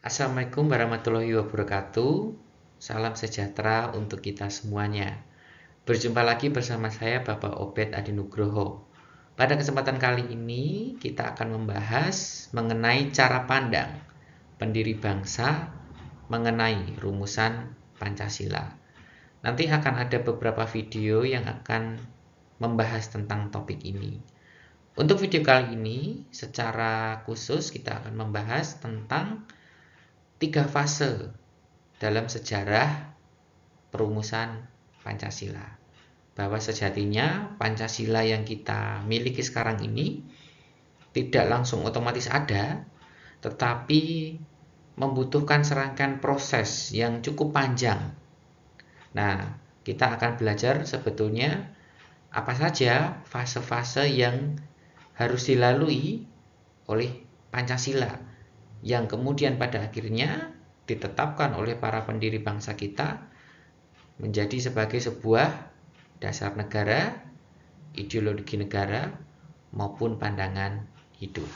Assalamualaikum warahmatullahi wabarakatuh. Salam sejahtera untuk kita semuanya. Berjumpa lagi bersama saya Bapak Obed Adi Nugroho. Pada kesempatan kali ini kita akan membahas mengenai cara pandang pendiri bangsa mengenai rumusan Pancasila. Nanti akan ada beberapa video yang akan membahas tentang topik ini. Untuk video kali ini secara khusus kita akan membahas tentang 3 fase dalam sejarah perumusan Pancasila. Bahwa sejatinya Pancasila yang kita miliki sekarang ini tidak langsung otomatis ada, tetapi membutuhkan serangkaian proses yang cukup panjang. Nah, kita akan belajar sebetulnya apa saja fase-fase yang harus dilalui oleh Pancasila yang kemudian pada akhirnya ditetapkan oleh para pendiri bangsa kita menjadi sebagai sebuah dasar negara, ideologi negara, maupun pandangan hidup.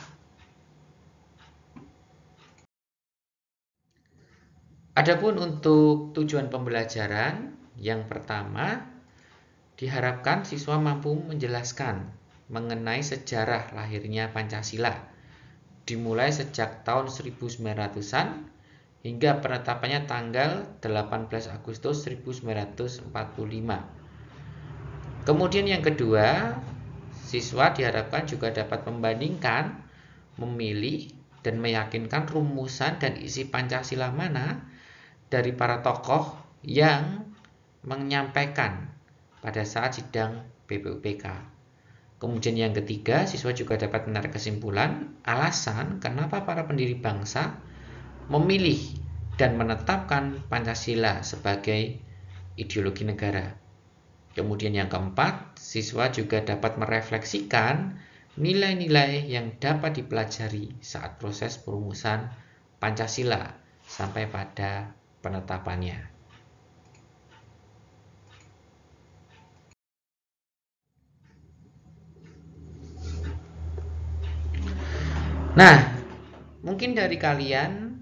Adapun untuk tujuan pembelajaran, yang pertama diharapkan siswa mampu menjelaskan mengenai sejarah lahirnya Pancasila dimulai sejak tahun 1900-an hingga penetapannya tanggal 18 Agustus 1945. Kemudian yang kedua, siswa diharapkan juga dapat membandingkan, memilih, dan meyakinkan rumusan dan isi Pancasila mana dari para tokoh yang menyampaikan pada saat sidang BPUPK. Kemudian yang ketiga, siswa juga dapat menarik kesimpulan alasan kenapa para pendiri bangsa memilih dan menetapkan Pancasila sebagai ideologi negara. Kemudian yang keempat, siswa juga dapat merefleksikan nilai-nilai yang dapat dipelajari saat proses perumusan Pancasila sampai pada penetapannya. Nah, mungkin dari kalian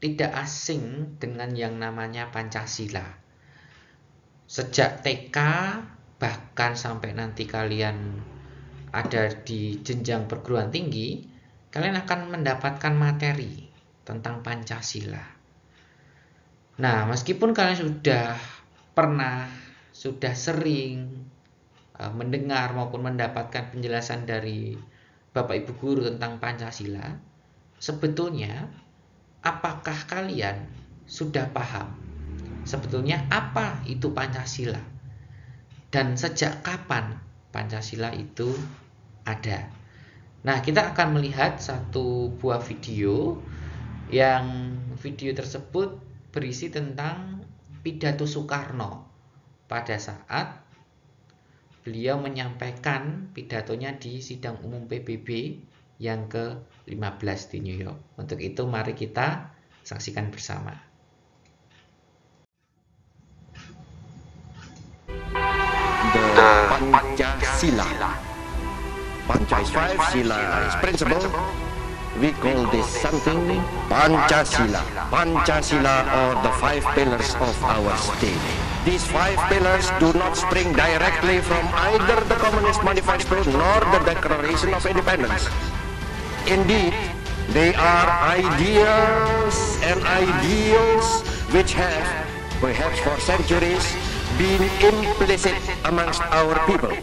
tidak asing dengan yang namanya Pancasila. Sejak TK, bahkan sampai nanti kalian ada di jenjang perguruan tinggi, kalian akan mendapatkan materi tentang Pancasila. Nah, meskipun kalian sudah sering mendengar maupun mendapatkan penjelasan dari Bapak Ibu Guru tentang Pancasila, sebetulnya apakah kalian sudah paham sebetulnya apa itu Pancasila dan sejak kapan Pancasila itu ada? Nah, kita akan melihat satu buah video yang video tersebut berisi tentang pidato Soekarno pada saat beliau menyampaikan pidatonya di sidang umum PBB yang ke-15 di New York. Untuk itu mari kita saksikan bersama. The Pancasila. Pancasila is principle. We call this something Pancasila. Pancasila are the 5 pillars of our state. These 5 pillars do not spring directly from either the Communist Manifesto nor the Declaration of Independence. Indeed, they are ideas and ideals which have, perhaps for centuries, been implicit amongst our people.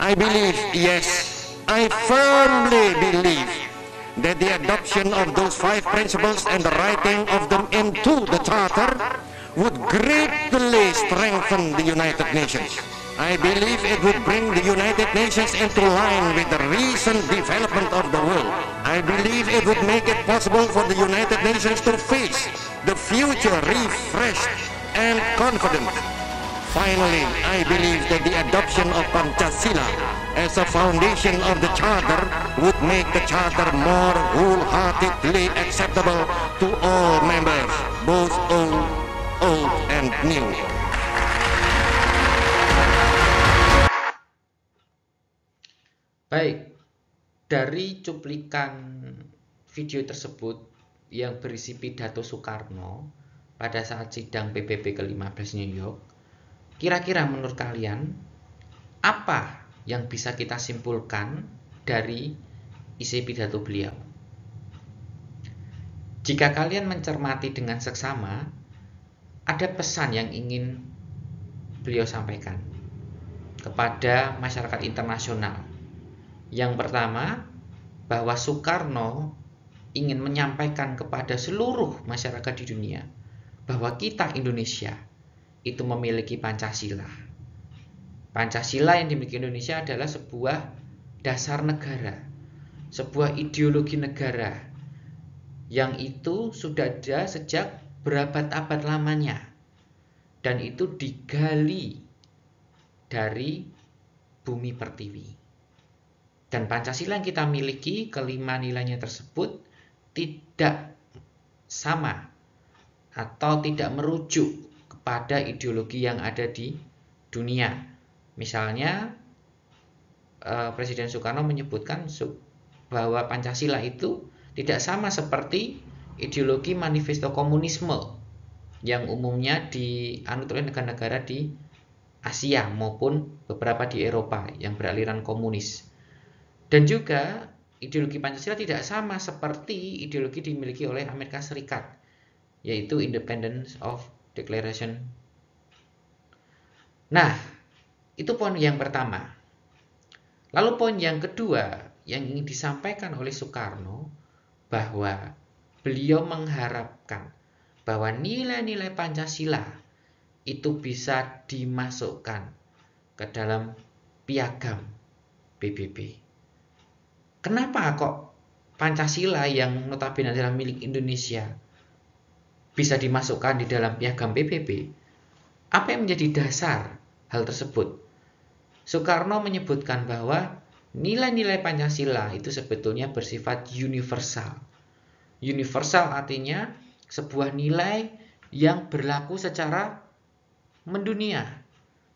I believe, yes, I firmly believe that the adoption of those 5 principles and the writing of them into the Charter would greatly strengthen the United Nations. I believe it would bring the United Nations into line with the recent development of the world. I believe it would make it possible for the United Nations to face the future refreshed and confident. Finally, I believe that the adoption of Pancasila as a foundation of the Charter would make the Charter more wholeheartedly acceptable to all members, both old and new. Baik, dari cuplikan video tersebut yang berisi pidato Soekarno pada saat sidang PBB ke-15 New York, kira-kira menurut kalian apa yang bisa kita simpulkan dari isi pidato beliau? Jika kalian mencermati dengan seksama, ada pesan yang ingin beliau sampaikan kepada masyarakat internasional. Yang pertama, bahwa Soekarno ingin menyampaikan kepada seluruh masyarakat di dunia bahwa kita Indonesia itu memiliki Pancasila. Pancasila yang dimiliki Indonesia adalah sebuah dasar negara, sebuah ideologi negara yang itu sudah ada sejak berabad-abad lamanya, dan itu digali dari bumi pertiwi. Dan Pancasila yang kita miliki, kelima nilainya tersebut tidak sama atau tidak merujuk kepada ideologi yang ada di dunia. Misalnya Presiden Soekarno menyebutkan bahwa Pancasila itu tidak sama seperti ideologi manifesto komunisme yang umumnya dianut oleh negara-negara di Asia maupun beberapa di Eropa yang beraliran komunis. Dan juga ideologi Pancasila tidak sama seperti ideologi dimiliki oleh Amerika Serikat, yaitu Independence of Declaration. Nah, itu poin yang pertama. Lalu poin yang kedua yang ingin disampaikan oleh Soekarno, bahwa beliau mengharapkan bahwa nilai-nilai Pancasila itu bisa dimasukkan ke dalam piagam PBB. Kenapa kok Pancasila yang notabene adalah milik Indonesia bisa dimasukkan di dalam piagam PBB? Apa yang menjadi dasar hal tersebut? Soekarno menyebutkan bahwa nilai-nilai Pancasila itu sebetulnya bersifat universal. Universal artinya sebuah nilai yang berlaku secara mendunia.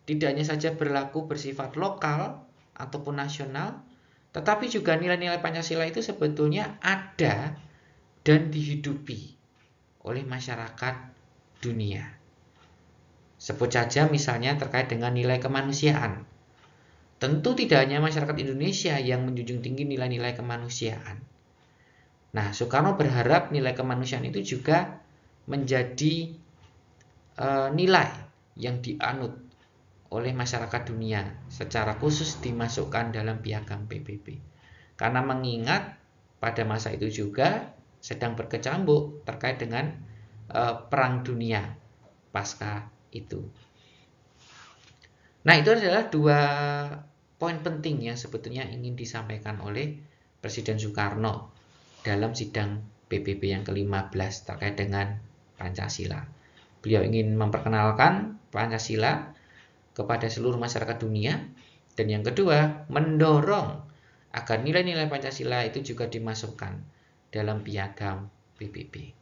Tidak hanya saja berlaku bersifat lokal ataupun nasional, tetapi juga nilai-nilai Pancasila itu sebetulnya ada dan dihidupi oleh masyarakat dunia. Sebut saja misalnya terkait dengan nilai kemanusiaan. Tentu tidak hanya masyarakat Indonesia yang menjunjung tinggi nilai-nilai kemanusiaan. Nah, Soekarno berharap nilai kemanusiaan itu juga menjadi nilai yang dianut oleh masyarakat dunia, secara khusus dimasukkan dalam piagam PBB. Karena mengingat pada masa itu juga sedang berkecambuk terkait dengan perang dunia pasca itu. Nah, itu adalah dua poin penting yang sebetulnya ingin disampaikan oleh Presiden Soekarno dalam sidang PBB yang ke-15 terkait dengan Pancasila. Beliau ingin memperkenalkan Pancasila kepada seluruh masyarakat dunia, dan yang kedua, mendorong agar nilai-nilai Pancasila itu juga dimasukkan dalam piagam PBB.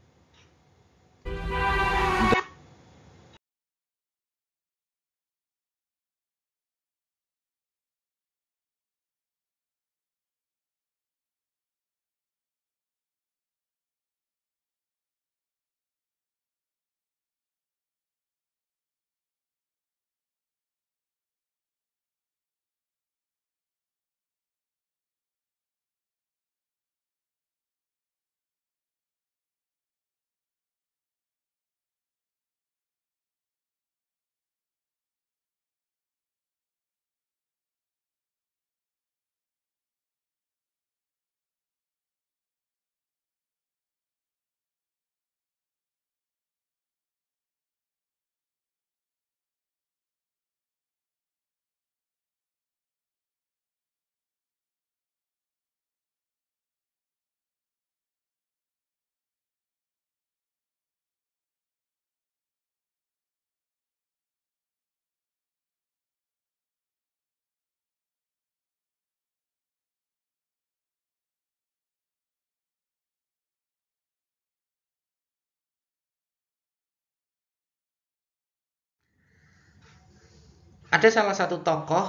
Ada salah satu tokoh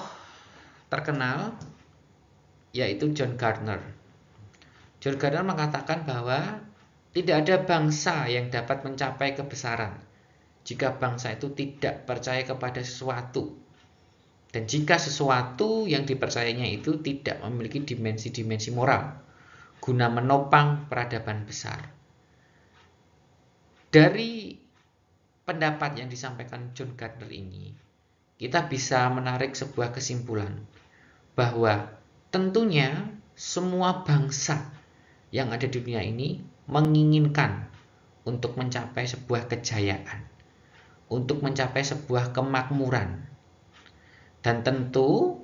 terkenal, yaitu John Gardner. John Gardner mengatakan bahwa Tidak ada bangsa yang dapat mencapai kebesaran jika bangsa itu tidak percaya kepada sesuatu. Dan jika sesuatu yang dipercayainya itu tidak memiliki dimensi-dimensi moral guna menopang peradaban besar. Dari pendapat yang disampaikan John Gardner ini, kita bisa menarik sebuah kesimpulan bahwa tentunya semua bangsa yang ada di dunia ini menginginkan untuk mencapai sebuah kejayaan, untuk mencapai sebuah kemakmuran. Dan tentu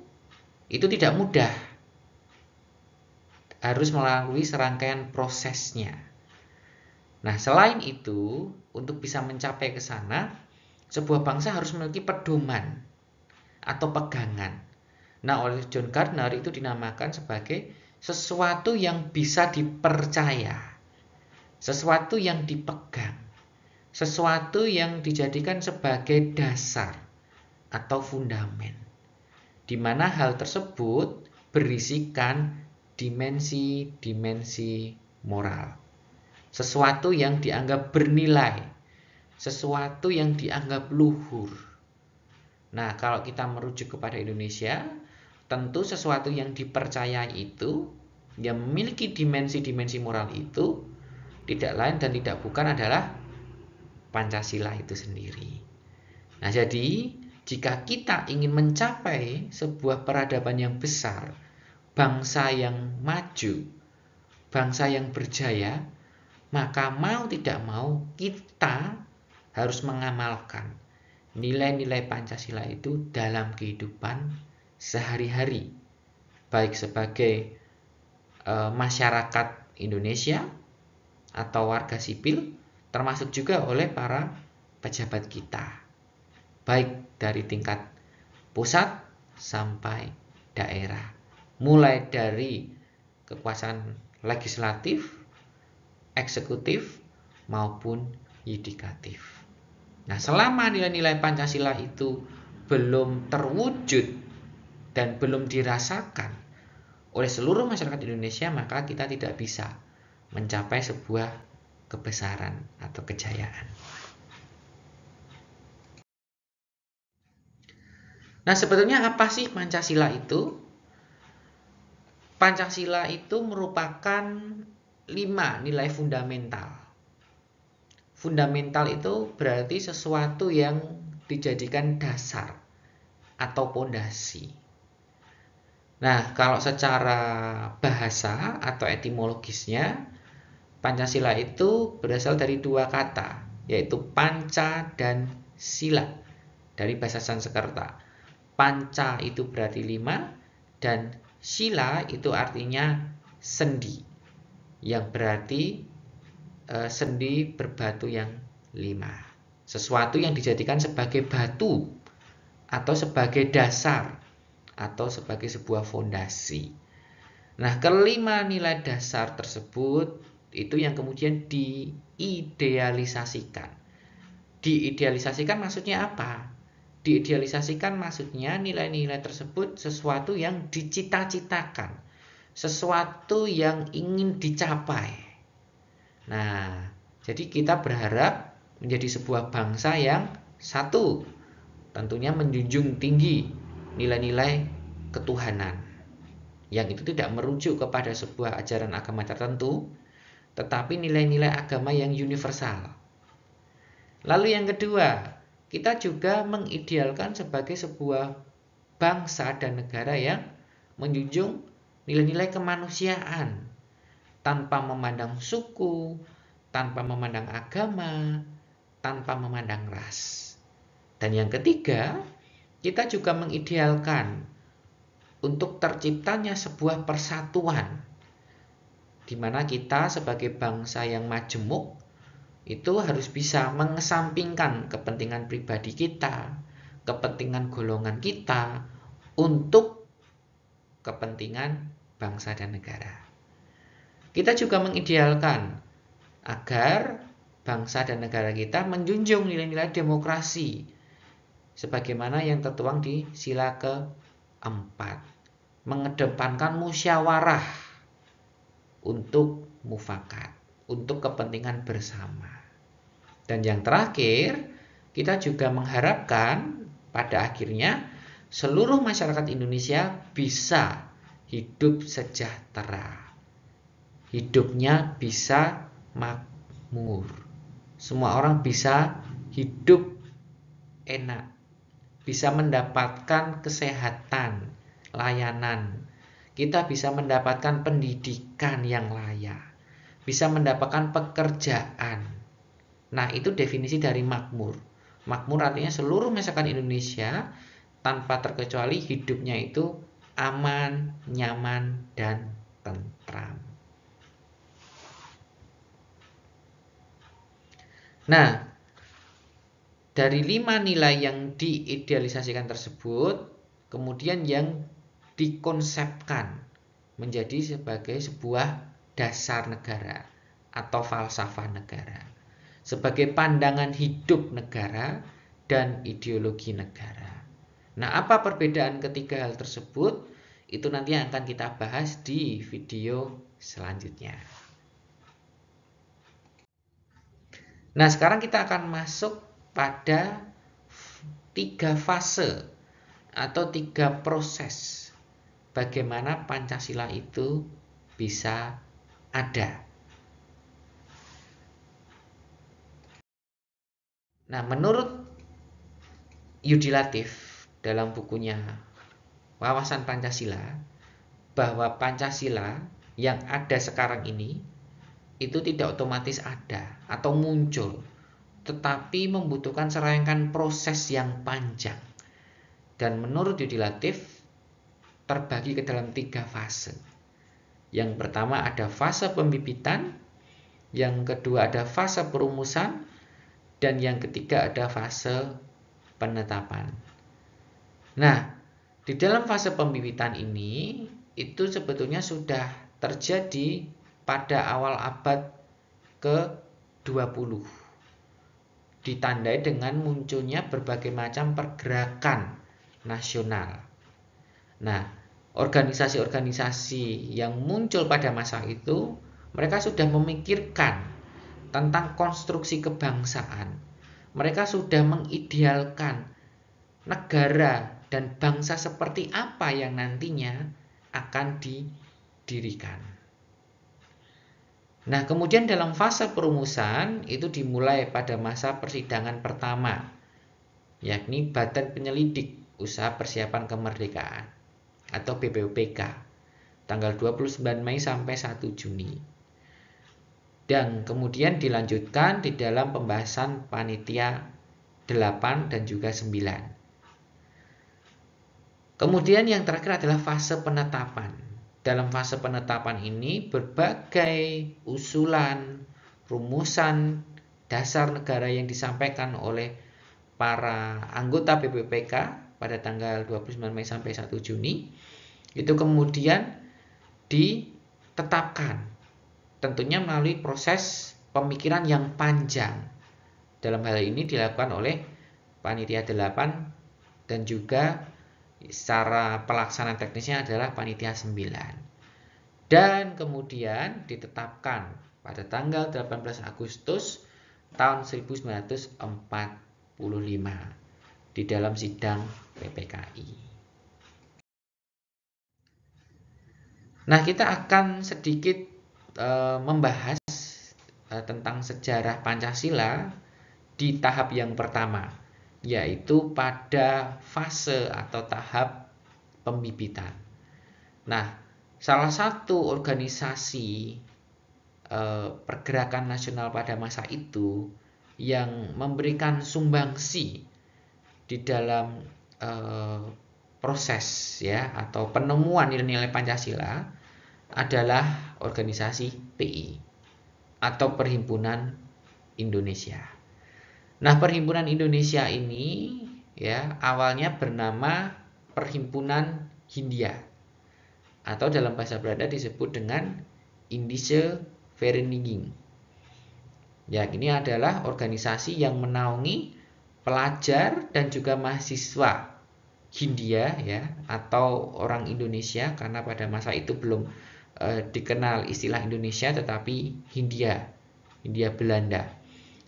itu tidak mudah, harus melalui serangkaian prosesnya. Nah, selain itu, untuk bisa mencapai ke sana, sebuah bangsa harus memiliki pedoman atau pegangan. Nah, oleh John Gardner itu dinamakan sebagai sesuatu yang bisa dipercaya, sesuatu yang dipegang, sesuatu yang dijadikan sebagai dasar atau fundamen, di mana hal tersebut berisikan dimensi-dimensi moral. Sesuatu yang dianggap bernilai, sesuatu yang dianggap luhur. Nah, kalau kita merujuk kepada Indonesia, tentu sesuatu yang dipercayai itu, yang memiliki dimensi-dimensi moral itu, tidak lain dan tidak bukan adalah Pancasila itu sendiri. Nah, jadi jika kita ingin mencapai sebuah peradaban yang besar, bangsa yang maju, bangsa yang berjaya, maka mau tidak mau kita harus mengamalkan nilai-nilai Pancasila itu dalam kehidupan sehari-hari, baik sebagai masyarakat Indonesia atau warga sipil, termasuk juga oleh para pejabat kita, baik dari tingkat pusat sampai daerah, mulai dari kekuasaan legislatif, eksekutif, maupun yudikatif. Nah, selama nilai-nilai Pancasila itu belum terwujud dan belum dirasakan oleh seluruh masyarakat Indonesia, maka kita tidak bisa mencapai sebuah kebesaran atau kejayaan. Nah, sebetulnya apa sih Pancasila itu? Pancasila itu merupakan 5 nilai fundamental. Fundamental itu berarti sesuatu yang dijadikan dasar atau pondasi. Nah, kalau secara bahasa atau etimologisnya, Pancasila itu berasal dari 2 kata, yaitu panca dan sila, dari bahasa Sanskerta. Panca itu berarti 5 dan sila itu artinya sendi, yang berarti sendi berbatu yang 5. Sesuatu yang dijadikan sebagai batu atau sebagai dasar atau sebagai sebuah fondasi. Nah, kelima nilai dasar tersebut itu yang kemudian diidealisasikan. Diidealisasikan maksudnya apa? Diidealisasikan maksudnya nilai-nilai tersebut sesuatu yang dicita-citakan, sesuatu yang ingin dicapai. Nah, jadi kita berharap menjadi sebuah bangsa yang satu, tentunya menjunjung tinggi nilai-nilai ketuhanan, yang itu tidak merujuk kepada sebuah ajaran agama tertentu, tetapi nilai-nilai agama yang universal. Lalu yang kedua, kita juga mengidealkan sebagai sebuah bangsa dan negara yang menjunjung nilai-nilai kemanusiaan tanpa memandang suku, tanpa memandang agama, tanpa memandang ras. Dan yang ketiga, kita juga mengidealkan untuk terciptanya sebuah persatuan, di mana kita sebagai bangsa yang majemuk itu harus bisa mengesampingkan kepentingan pribadi kita, kepentingan golongan kita, untuk kepentingan bangsa dan negara. Kita juga mengidealkan agar bangsa dan negara kita menjunjung nilai-nilai demokrasi, sebagaimana yang tertuang di sila ke-4, mengedepankan musyawarah untuk mufakat. untuk kepentingan bersama. Dan yang terakhir, kita juga mengharapkan pada akhirnya seluruh masyarakat Indonesia bisa hidup sejahtera. Hidupnya bisa makmur. Semua orang bisa hidup enak, bisa mendapatkan kesehatan, layanan. Kita bisa mendapatkan pendidikan yang layak, bisa mendapatkan pekerjaan. Nah, itu definisi dari makmur. Makmur artinya seluruh masyarakat Indonesia tanpa terkecuali hidupnya itu aman, nyaman, dan tentram. Nah, dari 5 nilai yang diidealisasikan tersebut, kemudian yang dikonsepkan menjadi sebagai sebuah dasar negara atau falsafah negara, sebagai pandangan hidup negara dan ideologi negara. Nah, apa perbedaan ketiga hal tersebut? Itu nanti yang akan kita bahas di video selanjutnya. Nah, sekarang kita akan masuk pada 3 fase atau 3 proses bagaimana Pancasila itu bisa ada. Nah, menurut Yudi Latif dalam bukunya Wawasan Pancasila, bahwa Pancasila yang ada sekarang ini itu tidak otomatis ada atau muncul, tetapi membutuhkan serangkaian proses yang panjang. Dan menurut Yudi Latif terbagi ke dalam 3 fase. Yang pertama ada fase pembibitan, yang kedua ada fase perumusan, dan yang ketiga ada fase penetapan. Nah, di dalam fase pembibitan ini itu sebetulnya sudah terjadi pada awal abad ke-20. Ditandai dengan munculnya berbagai macam pergerakan nasional. Nah, organisasi-organisasi yang muncul pada masa itu, mereka sudah memikirkan tentang konstruksi kebangsaan. Mereka sudah mengidealkan negara dan bangsa seperti apa yang nantinya akan didirikan. Nah, kemudian dalam fase perumusan itu dimulai pada masa persidangan pertama, yakni Badan Penyelidik Usaha Persiapan Kemerdekaan atau BPUPK, tanggal 29 Mei sampai 1 Juni. Dan kemudian dilanjutkan di dalam pembahasan Panitia 8 dan juga 9. Kemudian yang terakhir adalah fase penetapan. Dalam fase penetapan ini berbagai usulan, rumusan, dasar negara yang disampaikan oleh para anggota BPUPK pada tanggal 29 Mei sampai 1 Juni itu kemudian ditetapkan, tentunya melalui proses pemikiran yang panjang. Dalam hal ini dilakukan oleh Panitia 8 dan juga secara pelaksanaan teknisnya adalah Panitia 9. Dan kemudian ditetapkan pada tanggal 18 Agustus tahun 1945 di dalam sidang PPKI. Nah, kita akan sedikit membahas tentang sejarah Pancasila di tahap yang pertama, yaitu pada fase atau tahap pembibitan. Nah, salah satu organisasi pergerakan nasional pada masa itu yang memberikan sumbangsi di dalam proses ya atau penemuan nilai-nilai Pancasila adalah organisasi PI atau Perhimpunan Indonesia. Nah, Perhimpunan Indonesia ini ya awalnya bernama Perhimpunan Hindia atau dalam bahasa Belanda disebut dengan Indische Vereniging. Ya, ini adalah organisasi yang menaungi pelajar dan juga mahasiswa Hindia ya atau orang Indonesia, karena pada masa itu belum dikenal istilah Indonesia tetapi Hindia Hindia Belanda.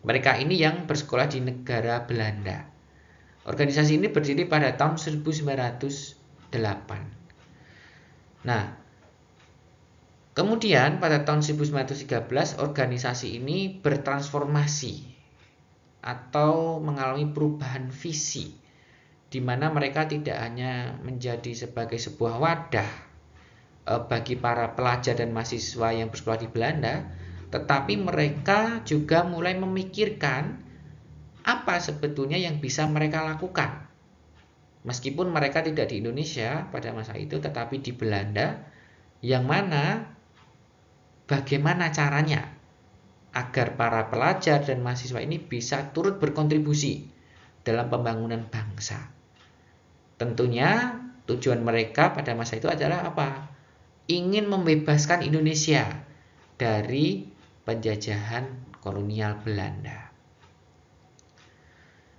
Mereka ini yang bersekolah di negara Belanda. Organisasi ini berdiri pada tahun 1908. Nah, kemudian pada tahun 1913 organisasi ini bertransformasi atau mengalami perubahan visi, di mana mereka tidak hanya menjadi sebagai sebuah wadah bagi para pelajar dan mahasiswa yang bersekolah di Belanda, tetapi mereka juga mulai memikirkan apa sebetulnya yang bisa mereka lakukan. Meskipun mereka tidak di Indonesia pada masa itu, tetapi di Belanda, yang mana bagaimana caranya agar para pelajar dan mahasiswa ini bisa turut berkontribusi dalam pembangunan bangsa. Tentunya tujuan mereka pada masa itu adalah apa? Ingin membebaskan Indonesia dari penjajahan kolonial Belanda.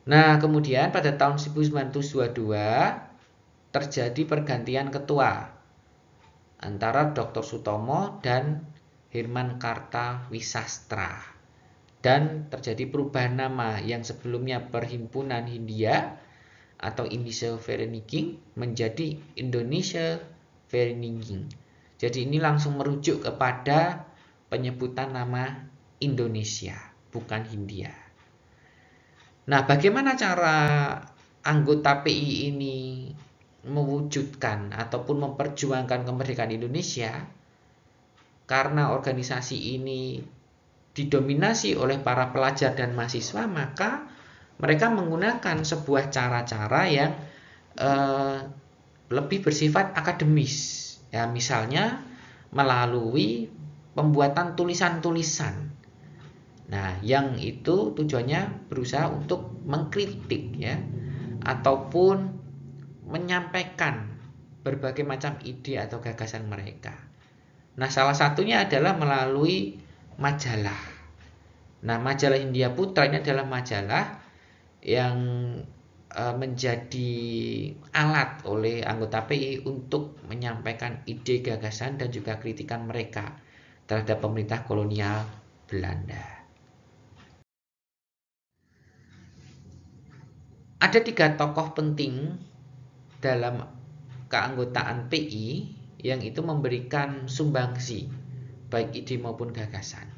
Nah, kemudian pada tahun 1922 terjadi pergantian ketua antara Dr. Sutomo dan Herman Kartawisastra, dan terjadi perubahan nama yang sebelumnya Perhimpunan Hindia atau Indische Vereniging menjadi Indonesische Vereniging. Jadi ini langsung merujuk kepada penyebutan nama Indonesia, bukan Hindia. Nah, bagaimana cara anggota PI ini mewujudkan ataupun memperjuangkan kemerdekaan Indonesia? Karena organisasi ini didominasi oleh para pelajar dan mahasiswa, maka mereka menggunakan sebuah cara-cara yang lebih bersifat akademis. Ya, misalnya melalui pembuatan tulisan-tulisan. Nah, yang itu tujuannya berusaha untuk mengkritik ya, ataupun menyampaikan berbagai macam ide atau gagasan mereka. Nah, salah satunya adalah melalui majalah. Nah, majalah Hindia Putra ini adalah majalah yang menjadi alat oleh anggota PI untuk menyampaikan ide, gagasan, dan juga kritikan mereka terhadap pemerintah kolonial Belanda. Ada 3 tokoh penting dalam keanggotaan PI yang itu memberikan sumbangsi baik ide maupun gagasan.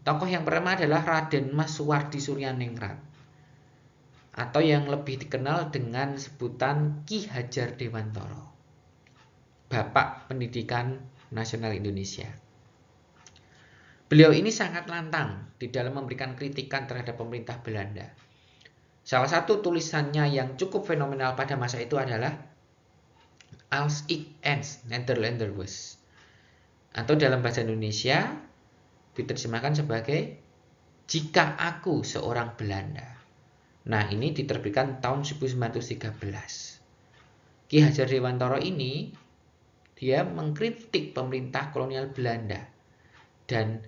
Tokoh yang pertama adalah Raden Mas Suwardi Suryaningrat, atau yang lebih dikenal dengan sebutan Ki Hajar Dewantara, Bapak Pendidikan Nasional Indonesia. Beliau ini sangat lantang di dalam memberikan kritikan terhadap pemerintah Belanda. Salah satu tulisannya yang cukup fenomenal pada masa itu adalah Als ik eens Nederlander was, atau dalam bahasa Indonesia diterjemahkan sebagai jika aku seorang Belanda. Nah, ini diterbitkan tahun 1913. Ki Hajar Dewantara ini dia mengkritik pemerintah kolonial Belanda, dan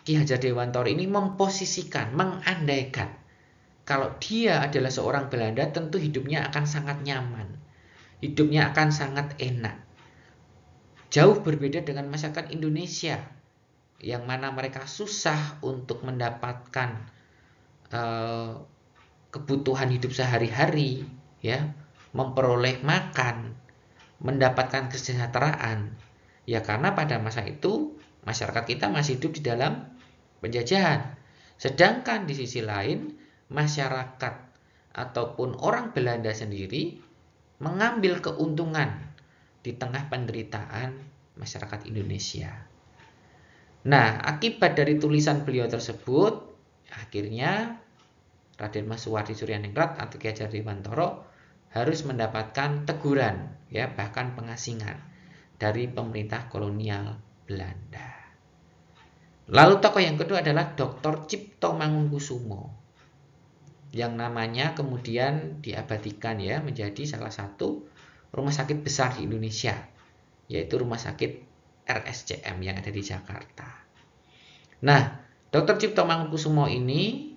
Ki Hajar Dewantara ini memposisikan, mengandaikan kalau dia adalah seorang Belanda, tentu hidupnya akan sangat nyaman, hidupnya akan sangat enak. Jauh berbeda dengan masyarakat Indonesia yang mana mereka susah untuk mendapatkan kebutuhan hidup sehari-hari, ya, memperoleh makan, mendapatkan kesejahteraan. Ya, karena pada masa itu masyarakat kita masih hidup di dalam penjajahan. Sedangkan di sisi lain masyarakat ataupun orang Belanda sendiri mengambil keuntungan di tengah penderitaan masyarakat Indonesia. Nah, akibat dari tulisan beliau tersebut, akhirnya Raden Mas Suwardi Suryaningrat atau Ki Hajar Dewantara harus mendapatkan teguran, ya, bahkan pengasingan dari pemerintah kolonial Belanda. Lalu tokoh yang kedua adalah Dr. Cipto Mangunkusumo, yang namanya kemudian diabadikan ya menjadi salah satu rumah sakit besar di Indonesia, yaitu Rumah Sakit RSCM yang ada di Jakarta. Nah, Dr. Cipto Mangunkusumo ini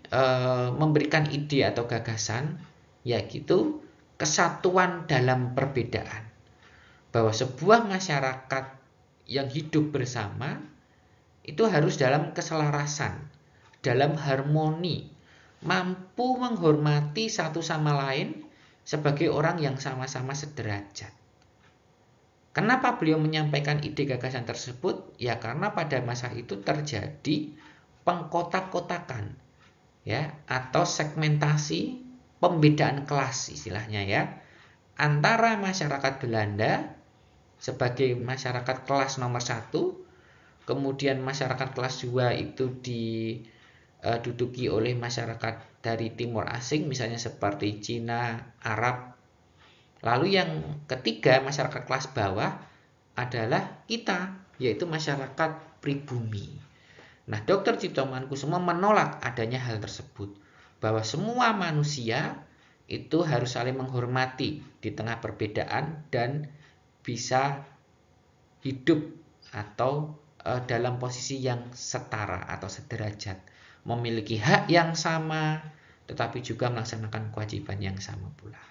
memberikan ide atau gagasan, yaitu kesatuan dalam perbedaan, bahwa sebuah masyarakat yang hidup bersama itu harus dalam keselarasan, dalam harmoni, mampu menghormati satu sama lain sebagai orang yang sama-sama sederajat. Kenapa beliau menyampaikan ide gagasan tersebut? Ya karena pada masa itu terjadi pengkotak-kotakan, ya, atau segmentasi, pembedaan kelas istilahnya, ya, antara masyarakat Belanda sebagai masyarakat kelas nomor 1, kemudian masyarakat kelas 2 itu diduduki oleh masyarakat dari timur asing, misalnya seperti Cina, Arab. Lalu yang ketiga, masyarakat kelas bawah adalah kita, yaitu masyarakat pribumi. Nah, Dr. Cipto Mangunkusumo menolak adanya hal tersebut, bahwa semua manusia itu harus saling menghormati di tengah perbedaan dan bisa hidup atau dalam posisi yang setara atau sederajat, memiliki hak yang sama, tetapi juga melaksanakan kewajiban yang sama pula.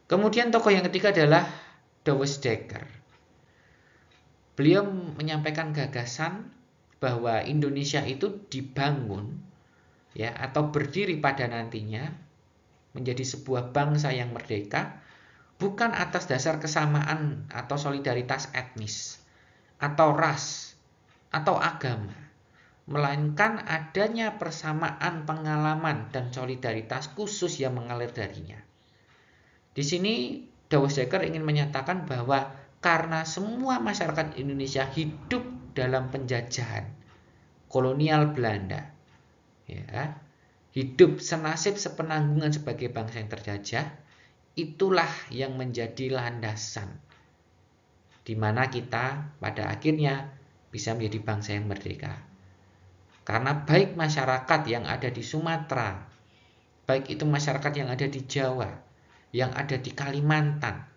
Kemudian tokoh yang ketiga adalah Douwe Dekker. Beliau menyampaikan gagasan bahwa Indonesia itu dibangun, ya, atau berdiri pada nantinya menjadi sebuah bangsa yang merdeka bukan atas dasar kesamaan atau solidaritas etnis atau ras atau agama, melainkan adanya persamaan pengalaman dan solidaritas khusus yang mengalir darinya. Di sini Douwe Dekker ingin menyatakan bahwa karena semua masyarakat Indonesia hidup dalam penjajahan kolonial Belanda, ya, hidup senasib sepenanggungan sebagai bangsa yang terjajah, itulah yang menjadi landasan di mana kita pada akhirnya bisa menjadi bangsa yang merdeka. Karena baik masyarakat yang ada di Sumatera, baik itu masyarakat yang ada di Jawa, yang ada di Kalimantan,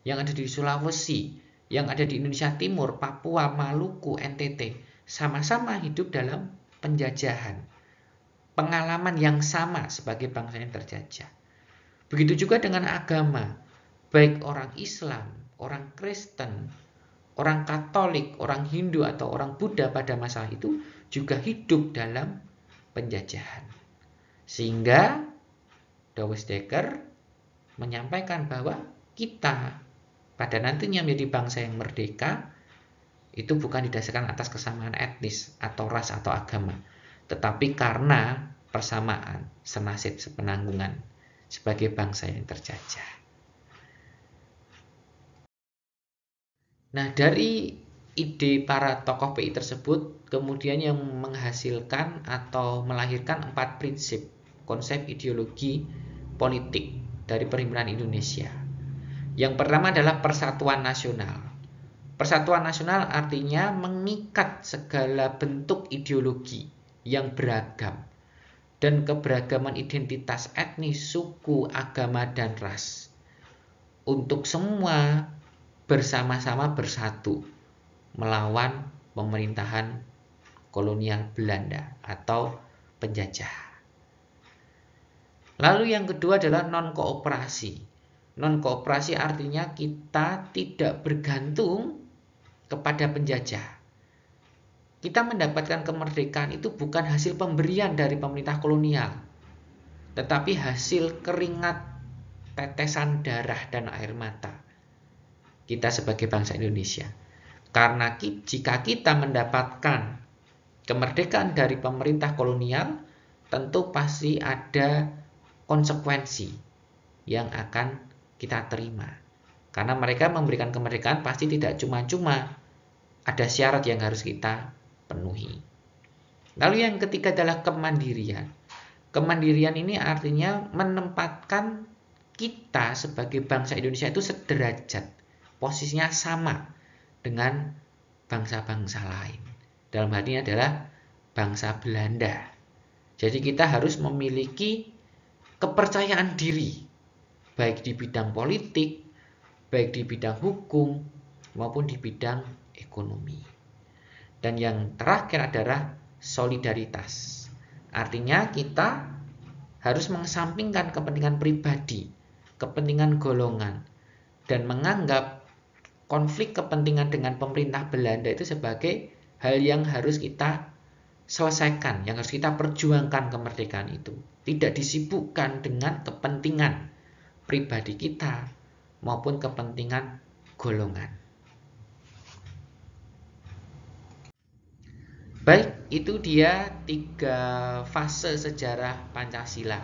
yang ada di Sulawesi, yang ada di Indonesia Timur, Papua, Maluku, NTT, sama-sama hidup dalam penjajahan, pengalaman yang sama sebagai bangsa yang terjajah. Begitu juga dengan agama, baik orang Islam, orang Kristen, orang Katolik, orang Hindu, atau orang Buddha pada masa itu juga hidup dalam penjajahan. Sehingga Douwe Dekker menyampaikan bahwa kita pada nantinya menjadi bangsa yang merdeka itu bukan didasarkan atas kesamaan etnis atau ras atau agama, tetapi karena persamaan senasib sepenanggungan sebagai bangsa yang terjajah. Nah, dari ide para tokoh PI tersebut kemudian yang menghasilkan atau melahirkan 4 prinsip konsep ideologi politik dari Perhimpunan Indonesia. Yang pertama adalah persatuan nasional. Persatuan nasional artinya mengikat segala bentuk ideologi yang beragam dan keberagaman identitas etnis, suku, agama, dan ras untuk semua bersama-sama bersatu melawan pemerintahan kolonial Belanda atau penjajah. Lalu yang kedua adalah non-kooperasi. Non-kooperasi artinya kita tidak bergantung kepada penjajah. Kita mendapatkan kemerdekaan itu bukan hasil pemberian dari pemerintah kolonial, tetapi hasil keringat, tetesan darah, dan air mata kita sebagai bangsa Indonesia. Karena jika kita mendapatkan kemerdekaan dari pemerintah kolonial, tentu pasti ada konsekuensi yang akan kita terima. Karena mereka memberikan kemerdekaan pasti tidak cuma-cuma, ada syarat yang harus kita penuhi. Lalu yang ketiga adalah kemandirian. Kemandirian ini artinya menempatkan kita sebagai bangsa Indonesia itu sederajat, posisinya sama dengan bangsa-bangsa lain. Dalam hal ini adalah bangsa Belanda. Jadi kita harus memiliki kepercayaan diri, baik di bidang politik, baik di bidang hukum, maupun di bidang ekonomi. Dan yang terakhir adalah solidaritas. Artinya kita harus mengesampingkan kepentingan pribadi, kepentingan golongan, dan menganggap konflik kepentingan dengan pemerintah Belanda itu sebagai hal yang harus kita selesaikan, yang harus kita perjuangkan kemerdekaan itu. Tidak disibukkan dengan kepentingan pribadi kita maupun kepentingan golongan. Baik, itu dia 3 fase sejarah Pancasila.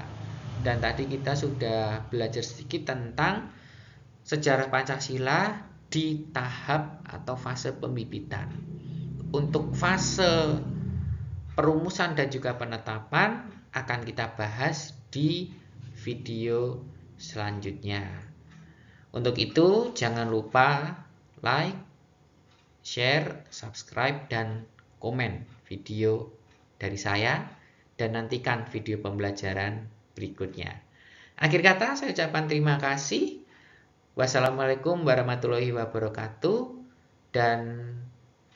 Dan tadi kita sudah belajar sedikit tentang sejarah Pancasila di tahap atau fase pembibitan. Untuk fase perumusan dan juga penetapan akan kita bahas di video selanjutnya. Untuk itu jangan lupa like, share, subscribe, dan komen video dari saya, dan nantikan video pembelajaran berikutnya. Akhir kata saya ucapkan terima kasih. Wassalamualaikum warahmatullahi wabarakatuh, dan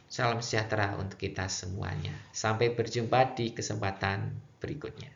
salam sejahtera untuk kita semuanya. Sampai berjumpa di kesempatan berikutnya.